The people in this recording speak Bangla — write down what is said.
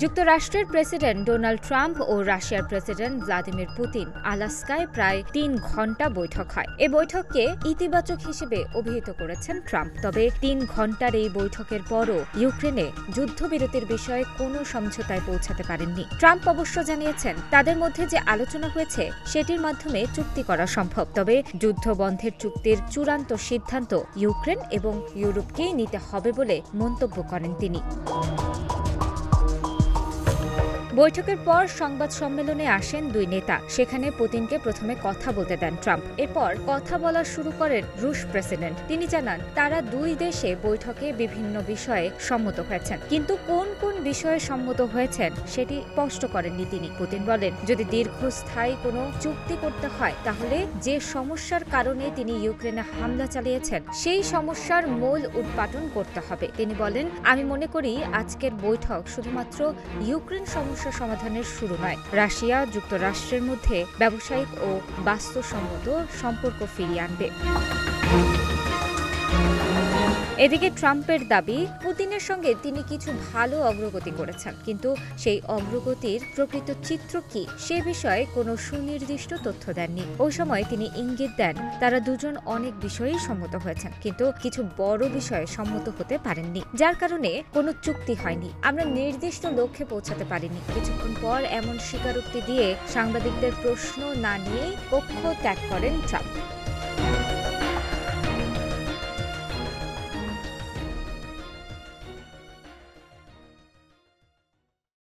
যুক্তরাষ্ট্রের প্রেসিডেন্ট ডোনাল্ড ট্রাম্প ও রাশিয়ার প্রেসিডেন্ট ভ্লাদিমির পুতিন আলাস্কায় প্রায় ৩ ঘণ্টা বৈঠক হয়। এ বৈঠককে ইতিবাচক হিসেবে অভিহিত করেছেন ট্রাম্প। তবে ৩ ঘণ্টার এই বৈঠকের পরও ইউক্রেনে যুদ্ধবিরতির বিষয়ে কোনো সমঝোতায় পৌঁছাতে পারেননি। ট্রাম্প অবশ্য জানিয়েছেন তাদের মধ্যে যে আলোচনা হয়েছে সেটির মাধ্যমে চুক্তি করা সম্ভব। তবে যুদ্ধ বন্ধের চুক্তির চূড়ান্ত সিদ্ধান্ত ইউক্রেন এবং ইউরোপকেই নিতে হবে বলে মন্তব্য করেন তিনি। বৈঠকের পর সংবাদ সম্মেলনে আসেন দুই নেতা। সেখানে পুতিনকে প্রথমে কথা বলতে দেন ট্রাম্প। এরপর কথা বলা শুরু করেন রুশ প্রেসিডেন্ট। তিনি জানান তারা দুই দেশে বৈঠকে বিভিন্ন বিষয়ে সম্মত হয়েছেন, কিন্তু কোন কোন বিষয়ে সম্মত হয়েছেন সেটি স্পষ্ট করেননি তিনি। পুতিন বলেন, যদি দীর্ঘস্থায়ী কোনো চুক্তি করতে হয় তাহলে যে সমস্যার কারণে তিনি ইউক্রেনে হামলা চালিয়েছেন সেই সমস্যার মূল উৎপাটন করতে হবে। তিনি বলেন, আমি মনে করি আজকের বৈঠক শুধুমাত্র ইউক্রেন সমস্যা সমাধানের শুরু নয়, রাশিয়া যুক্তরাষ্ট্রের মধ্যে ব্যবসায়িক ও বাস্তবসম্মত সম্পর্ক ফিরিয়ে আনবে। এদিকে ট্রাম্পের দাবি, পুতিনের সঙ্গে তিনি কিছু ভালো অগ্রগতি করেছেন, কিন্তু সেই অগ্রগতির প্রকৃত চিত্র কি সে বিষয়ে কোনো সুনির্দিষ্ট তথ্য দেননি। ওই সময় তিনি ইঙ্গিত দেন তারা দুজন অনেক বিষয়েই সম্মত হয়েছেন, কিন্তু কিছু বড় বিষয়ে সম্মত হতে পারেননি, যার কারণে কোনো চুক্তি হয়নি। আমরা নির্দিষ্ট লক্ষ্যে পৌঁছাতে পারিনি। কিছুক্ষণ পর এমন স্বীকারোক্তি দিয়ে সাংবাদিকদের প্রশ্ন না নিয়েই কক্ষ ত্যাগ করেন ট্রাম্প।